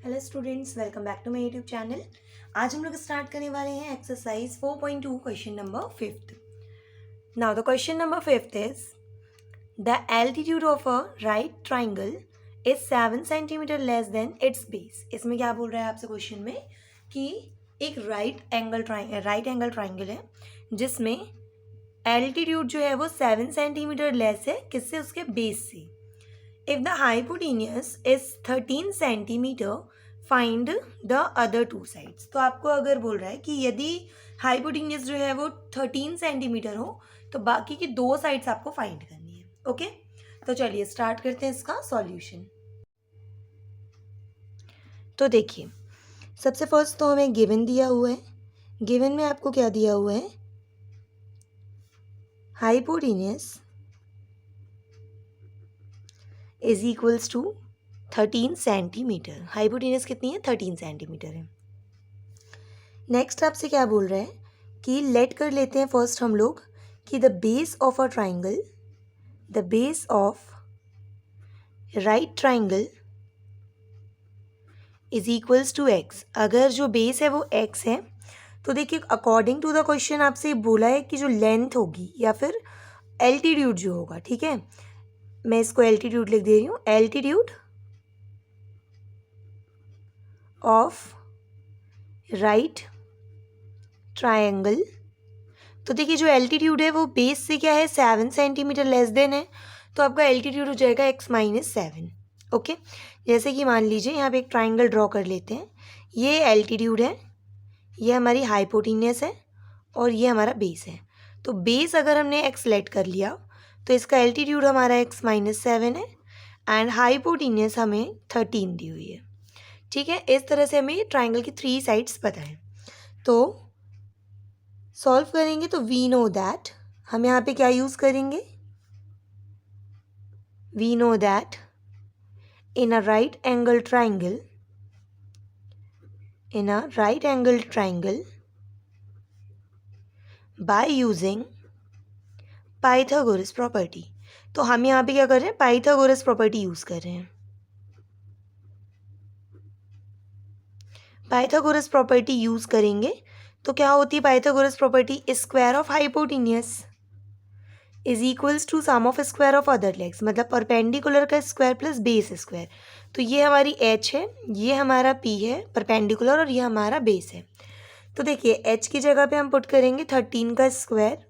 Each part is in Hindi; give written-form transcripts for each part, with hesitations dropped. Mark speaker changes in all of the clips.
Speaker 1: Hello students, welcome back to my YouTube channel. आज हम लोग स्टार्ट करने वाले हैं exercise 4.2 question number 5th। Now the question number 5th is the altitude of a right triangle is 7 centimetre less than its base. इसमें क्या बोल रहा है आपसे क्वेश्चन में कि एक राइट एंगल ट्राइंगल है जिसमें एल्टीट्यूड जो है वो 7 सेंटीमीटर लेस है, किससे? उसके बेस से। If the hypotenuse is 13 centimetre find the other two sides. तो आपको अगर बोल रहा है कि यदि हाइपोटेन्यूज जो है वो 13 सेंटीमीटर हो तो बाकी की दो साइड्स आपको फाइंड करनी है। ओके, तो चलिए स्टार्ट करते हैं इसका सॉल्यूशन। तो देखिए, सबसे फर्स्ट तो हमें गिवन दिया हुआ है। गिवन में आपको क्या दिया हुआ है? Hypotenuse is equals to 13 centimetre. Hypotenuse कितनी है? 13 सेंटीमीटर है। नेक्स्ट आपसे क्या बोल रहा है कि लेट कर लेते हैं फर्स्ट हम लोग कि the base of a triangle, the base of right triangle is equals to x. अगर जो बेस है वो एक्स है तो देखिए, अकॉर्डिंग टू द क्वेश्चन आपसे बोला है कि जो लेंथ होगी या फिर एल्टीट्यूड जो होगा, ठीक है, मैं इसको एल्टीट्यूड लिख दे रही हूँ, एल्टीट्यूड ऑफ राइट ट्राइंगल। तो देखिए, जो एल्टीट्यूड है वो बेस से क्या है? 7 सेंटीमीटर लेस देन है, तो आपका एल्टीट्यूड हो जाएगा x-7। ओके, जैसे कि मान लीजिए यहाँ पे एक ट्राइंगल ड्रॉ कर लेते हैं। ये एल्टीट्यूड है, ये हमारी हाइपोटेन्यूज है और ये हमारा बेस है। तो बेस अगर हमने x लेट कर लिया तो इसका एल्टीट्यूड हमारा x-7 है एंड हाइपोटेन्यूज हमें 13 दी हुई है। ठीक है, इस तरह से हमें ट्राइंगल की 3 साइड्स पता है। तो सॉल्व करेंगे तो वी नो दैट, हम यहाँ पे क्या यूज़ करेंगे? We know that in a right angle triangle, in a right angle triangle by using Pythagoras property. तो हम यहाँ पे क्या कर रहे हैं? पाइथागोरस प्रॉपर्टी यूज़ कर रहे हैं। पाइथागोरस प्रॉपर्टी यूज़ करेंगे तो क्या होती है Pythagoras property? Square of hypotenuse is equals to sum of square of other legs, मतलब परपेंडिकुलर का स्क्वायर प्लस बेस स्क्वायर। तो ये हमारी एच है, ये हमारा पी है परपेंडिकुलर, और ये हमारा बेस है। तो देखिए, एच की जगह पे हम पुट करेंगे 13 का स्क्वायर,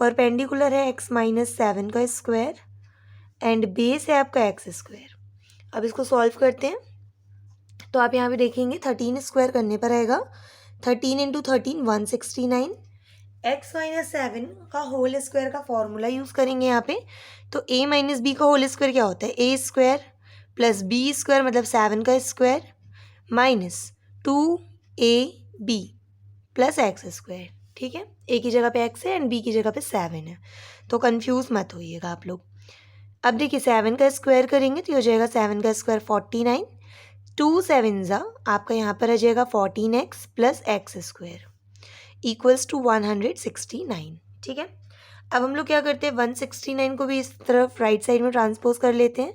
Speaker 1: परपेंडिकुलर है x-7 का स्क्वायर एंड बेस है आपका एक्स स्क्वायर। अब इसको सॉल्व करते हैं तो आप यहाँ पे देखेंगे 13 स्क्वायर करने पर आएगा 13 इंटू 13 169। x-7 का होल स्क्वायर का फॉर्मूला यूज़ करेंगे यहाँ पे। तो a माइनस बी का होल स्क्वायर क्या होता है? a square plus B square, मतलब 7 का square minus 2ab plus x square. ठीक है, a की जगह पे x है एंड b की जगह पे 7 है, तो कंफ्यूज मत होइएगा आप लोग। अब देखिए, 7 का स्क्वायर करेंगे तो ये हो जाएगा 7 का स्क्वायर 49, 2 7 ज़ा आपका यहाँ पर आ जाएगा 14x plus x square equals to 169। ठीक है, अब हम लोग क्या करते हैं? 169 को भी इस तरफ राइट साइड में ट्रांसपोज कर लेते हैं।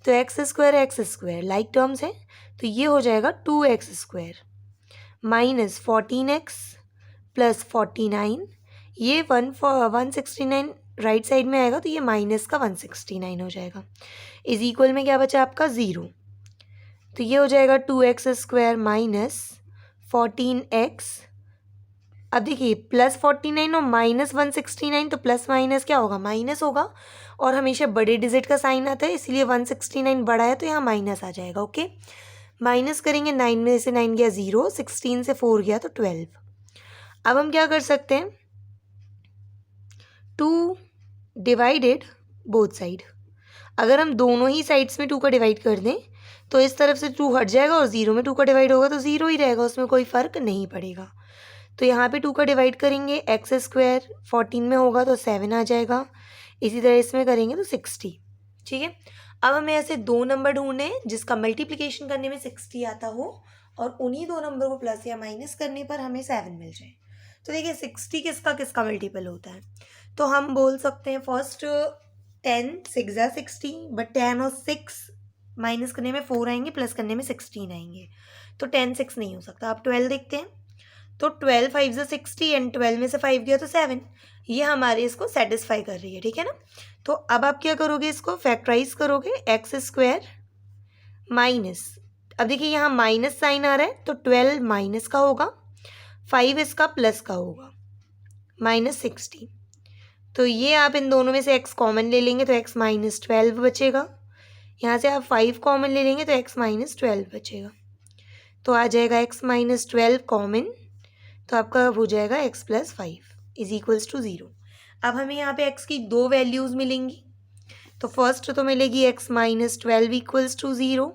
Speaker 1: तो एक्स स्क्वायर लाइक टर्म्स है, तो ये हो जाएगा 2x square minus 14x plus 49। ये 169 राइट साइड में आएगा तो ये माइनस का 169 हो जाएगा। इज इक्वल में क्या बचा आपका? 0। तो ये हो जाएगा 2x स्क्वायर माइनस 14x। अब देखिए, प्लस 49 और माइनस 169, तो प्लस माइनस क्या होगा? माइनस होगा, और हमेशा बड़े डिजिट का साइन आता है, इसलिए 169 बड़ा है तो यहाँ माइनस आ जाएगा। ओके, माइनस करेंगे, 9 में से 9 गया 0, 16 से 4 गया तो 12। अब हम क्या कर सकते हैं? 2 डिवाइडेड बोथ साइड। अगर हम दोनों ही साइड्स में 2 का डिवाइड कर दें तो इस तरफ से 2 हट जाएगा और 0 में 2 का डिवाइड होगा तो 0 ही रहेगा, उसमें कोई फ़र्क नहीं पड़ेगा। तो यहाँ पे 2 का डिवाइड करेंगे, एक्स स्क्वायर 14 में होगा तो 7 आ जाएगा, इसी तरह इसमें करेंगे तो 60। ठीक है, अब हमें ऐसे दो नंबर ढूंढने हैं जिसका मल्टीप्लिकेशन करने में 60 आता हो और उन्हीं दो नंबर को प्लस या माइनस करने पर हमें 7 मिल जाए। तो देखिए, 60 किसका किसका मल्टीपल होता है? तो हम बोल सकते हैं फर्स्ट 10 6 ज़ा 60, बट 10 और 6 माइनस करने में 4 आएंगे, प्लस करने में 16 आएंगे, तो 10 6 नहीं हो सकता। आप 12 देखते हैं, तो 12 5 से 60 एंड 12 में से 5 गया तो 7, ये हमारे इसको सेटिस्फाई कर रही है, ठीक है ना। तो अब आप क्या करोगे, इसको फैक्टराइज करोगे, एक्स स्क्वायर माइनस, अब देखिए यहाँ माइनस साइन आ रहा है तो 12 माइनस का होगा, 5 इसका प्लस का होगा, -60। तो ये आप इन दोनों में से x कॉमन ले लेंगे तो x -12 बचेगा, यहाँ से आप 5 कॉमन ले लेंगे तो x -12 बचेगा, तो आ जाएगा x -12 कॉमन, तो आपका हो जाएगा x + 5 = 0। अब हमें यहाँ पे x की दो वैल्यूज़ मिलेंगी, तो फर्स्ट तो मिलेगी x -12 = 0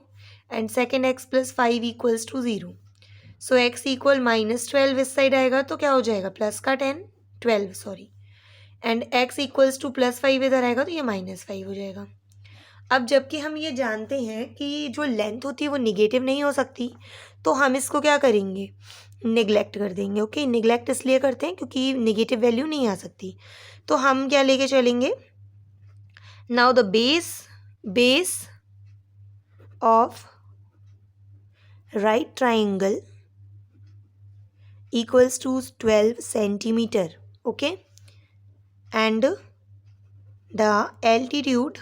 Speaker 1: and second x + 5 = 0। So x = -12 इस साइड आएगा तो क्या हो जाएगा, प्लस का 12 सॉरी, एंड x = +5 इधर आएगा तो ये -5 हो जाएगा। अब जबकि हम ये जानते हैं कि जो लेंथ होती है वो निगेटिव नहीं हो सकती, तो हम इसको क्या करेंगे, निगलेक्ट कर देंगे। ओके, निगलेक्ट इसलिए करते हैं क्योंकि निगेटिव वैल्यू नहीं आ सकती, तो हम क्या लेके चलेंगे, now the base of right triangle equals to 12 centimeter, okay, and the altitude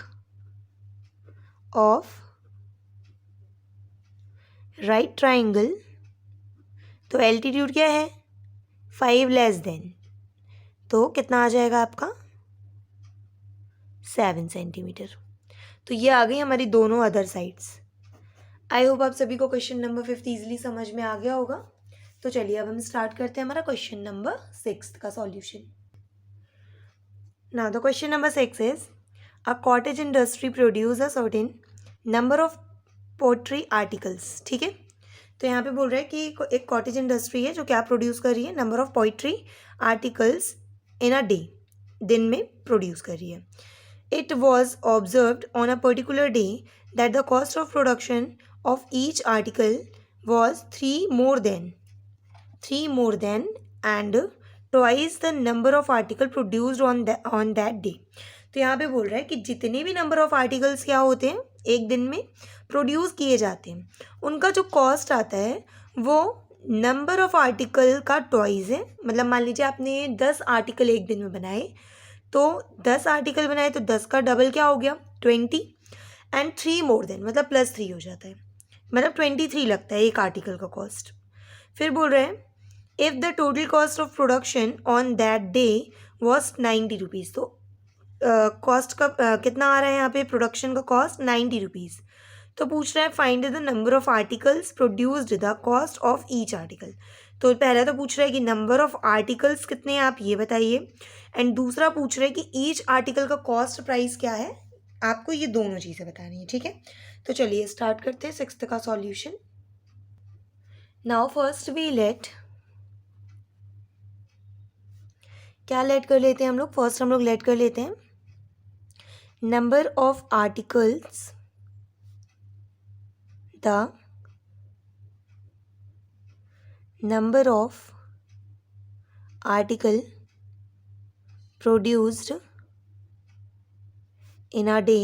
Speaker 1: of right triangle, तो altitude क्या है, 5 लेस देन, तो कितना आ जाएगा आपका 7 सेंटीमीटर। तो ये आ गई हमारी दोनों अदर साइड्स। आई होप आप सभी को क्वेश्चन नंबर 5 ईजिली समझ में आ गया होगा। तो चलिए अब हम स्टार्ट करते हैं हमारा क्वेश्चन नंबर 6 का solution. Now the question number 6 is a cottage industry produce a certain number of pottery articles, ठीक है। तो यहाँ पे बोल रहा है कि एक कॉटेज इंडस्ट्री है जो क्या प्रोड्यूस कर रही है, number of poetry articles in a day, दिन में प्रोड्यूस कर रही है। It was observed on a particular day that the cost of production of each article was 3 more than and twice the number of article produced on that day। तो यहाँ पे बोल रहा है कि जितने भी नंबर ऑफ आर्टिकल्स क्या होते हैं एक दिन में प्रोड्यूस किए जाते हैं, उनका जो कॉस्ट आता है वो नंबर ऑफ आर्टिकल का ट्वाइस है। मतलब मान लीजिए आपने 10 आर्टिकल एक दिन में बनाए, तो 10 आर्टिकल बनाए तो 10 का डबल क्या हो गया 20, एंड 3 more than मतलब +3 हो जाता है, मतलब 23 लगता है एक आर्टिकल का कॉस्ट। फिर बोल रहे हैं if the total cost of production on that day was 90 rupees, तो कॉस्ट का कितना आ रहा है यहाँ पे, प्रोडक्शन का कॉस्ट 90 रुपीज़। तो पूछ रहा है find the number of articles produced, the cost of each article. तो पहला तो पूछ रहा है कि नंबर ऑफ आर्टिकल्स कितने हैं आप ये बताइए, एंड दूसरा पूछ रहा है कि ईच आर्टिकल का कॉस्ट प्राइस क्या है, आपको ये दोनों चीज़ें बतानी है, ठीक है। तो चलिए स्टार्ट करते हैं 6th का solution. Now first we let, क्या लेट कर लेते हैं हम लोग, फर्स्ट हम लोग लेट कर लेते हैं number of articles, the number of article produced in a day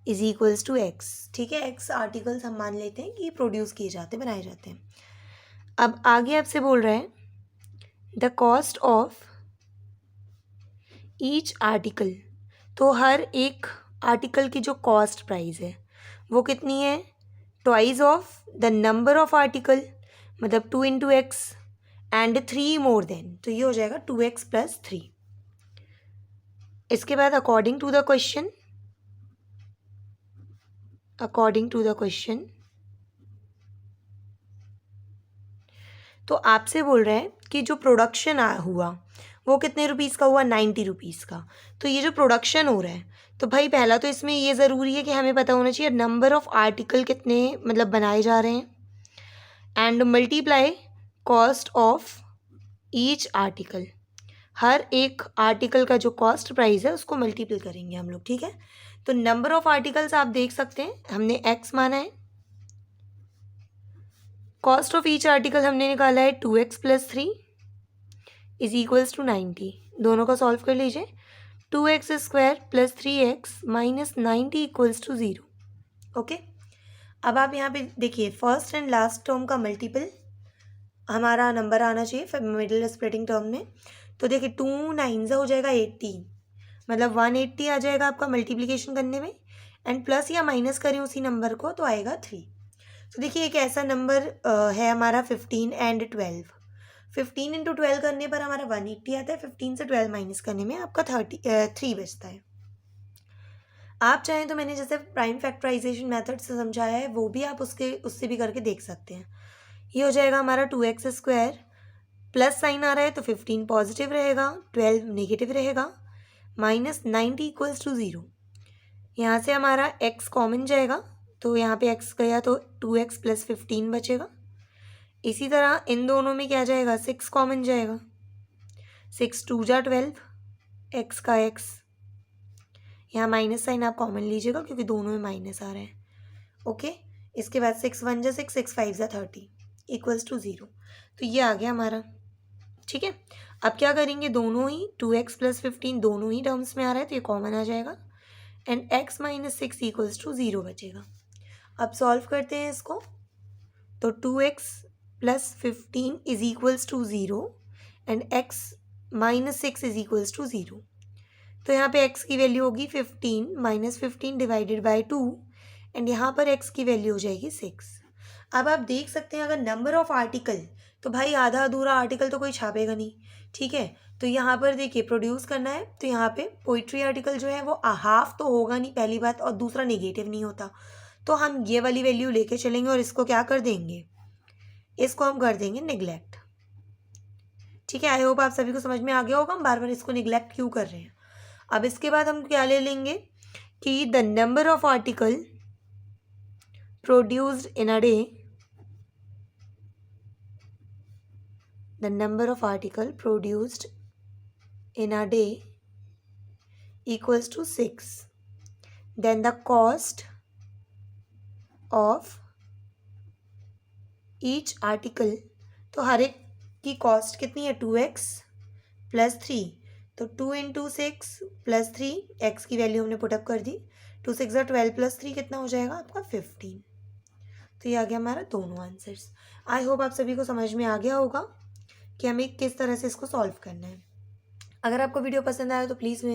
Speaker 1: is equals to x, ठीक है। x आर्टिकल्स हम मान लेते हैं कि प्रोड्यूस किए जाते हैं, बनाए जाते हैं। अब आगे आपसे बोल रहा है the cost of each article, तो हर एक आर्टिकल की जो कॉस्ट प्राइस है वो कितनी है, twice of the number of article, मतलब 2 × x एंड 3 more than, तो ये हो जाएगा 2x + 3। इसके बाद अकॉर्डिंग टू द क्वेश्चन, तो आपसे बोल रहा है कि जो प्रोडक्शन हुआ वो कितने रुपीज़ का हुआ, 90 रुपीज़ का। तो ये जो प्रोडक्शन हो रहा है, तो भाई पहला तो इसमें ये ज़रूरी है कि हमें पता होना चाहिए नंबर ऑफ आर्टिकल कितने मतलब बनाए जा रहे हैं, and multiply cost of each article, हर एक आर्टिकल का जो कॉस्ट प्राइस है उसको मल्टीपल करेंगे हम लोग, ठीक है। तो नंबर ऑफ आर्टिकल्स आप देख सकते हैं, हमने x माना है, कॉस्ट ऑफ ईच आर्टिकल हमने निकाला है 2x + 3 इज इक्वल्स टू 90। दोनों का सॉल्व कर लीजिए, 2x² + 3x - 90 = 0। ओके, अब आप यहाँ पे देखिए फर्स्ट एंड लास्ट टर्म का मल्टीपल हमारा नंबर आना चाहिए फिर मिडिल स्प्लिटिंग टर्म में। तो देखिए 2 9 हो जाएगा 18, मतलब 180 आ जाएगा आपका मल्टीप्लिकेशन करने में, एंड प्लस या माइनस करें उसी नंबर को तो आएगा 3। तो देखिए एक ऐसा नंबर है हमारा 15 एंड 12। 15 इंटू 12 करने पर हमारा 180 आता है, 15 से 12 माइनस करने में आपका 3 बचता है। आप चाहें तो मैंने जैसे प्राइम फैक्टराइजेशन मेथड से समझाया है वो भी आप उससे भी करके देख सकते हैं। ये हो जाएगा हमारा 2x², प्लस साइन आ रहा है तो 15 पॉजिटिव रहेगा, 12 नेगेटिव रहेगा, -90 इक्वल्स टू 0। यहाँ से हमारा x कॉमन जाएगा तो यहाँ पे x गया तो 2x + 15 बचेगा। इसी तरह इन दोनों में क्या जाएगा, 6 कॉमन जाएगा, 6 2 जा 12, x का x, यहाँ माइनस साइन आप कॉमन लीजिएगा क्योंकि दोनों में माइनस आ रहा है। ओके, इसके बाद 6 1 जा 6, 6 5 जा 30 इक्वल्स टू 0। तो ये आ गया हमारा। ठीक है, अब क्या करेंगे, दोनों ही 2x + 15 दोनों ही टर्म्स में आ रहा है तो ये कॉमन आ जाएगा, एंड x - 6 इक्वल्स टू 0 बचेगा। अब सॉल्व करते हैं इसको, तो 2x + 15 is equals to 0 and x - 6 is equals to 0। तो यहाँ पे x की वैल्यू होगी 15 - 15 डिवाइडेड बाय 2, एंड यहाँ पर x की वैल्यू हो जाएगी 6। अब आप देख सकते हैं अगर नंबर ऑफ आर्टिकल, तो भाई आधा अधूरा आर्टिकल तो कोई छापेगा नहीं। ठीक है, तो यहाँ पर देखिए प्रोड्यूस करना है तो यहाँ पे पोइट्री आर्टिकल जो है वो हाफ तो होगा नहीं पहली बात, और दूसरा नेगेटिव नहीं होता, तो हम ये वाली वैल्यू लेके चलेंगे और इसको क्या कर देंगे, इसको हम कर देंगे निगलेक्ट। ठीक है, आई होप आप सभी को समझ में आ गया होगा हम बार बार इसको निगलेक्ट क्यों कर रहे हैं। अब इसके बाद हम क्या ले लेंगे कि the number of article produced in a day, the number of article produced in a day equals to 6, then the cost of each article, तो हर एक की कॉस्ट कितनी है 2x + 3, तो 2 × 6 + 3, x की वैल्यू हमने पुटअप कर दी, 2 6 12 + 3 कितना हो जाएगा आपका 15। तो ये आ गया हमारा दोनों आंसर्स। आई होप आप सभी को समझ में आ गया होगा कि हमें किस तरह से इसको सॉल्व करना है। अगर आपको वीडियो पसंद आया तो प्लीज़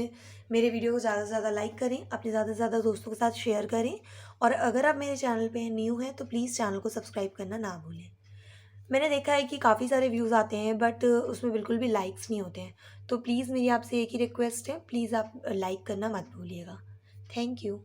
Speaker 1: मेरे वीडियो को ज़्यादा से ज़्यादा लाइक करें, अपने ज़्यादा से ज़्यादा दोस्तों के साथ शेयर करें, और अगर आप मेरे चैनल पे न्यू हैं तो प्लीज़ चैनल को सब्सक्राइब करना ना भूलें। मैंने देखा है कि काफ़ी सारे व्यूज़ आते हैं बट उसमें बिल्कुल भी लाइक्स नहीं होते हैं, तो प्लीज़ मेरी आपसे एक ही रिक्वेस्ट है, प्लीज़ आप लाइक करना मत भूलिएगा। Thank you.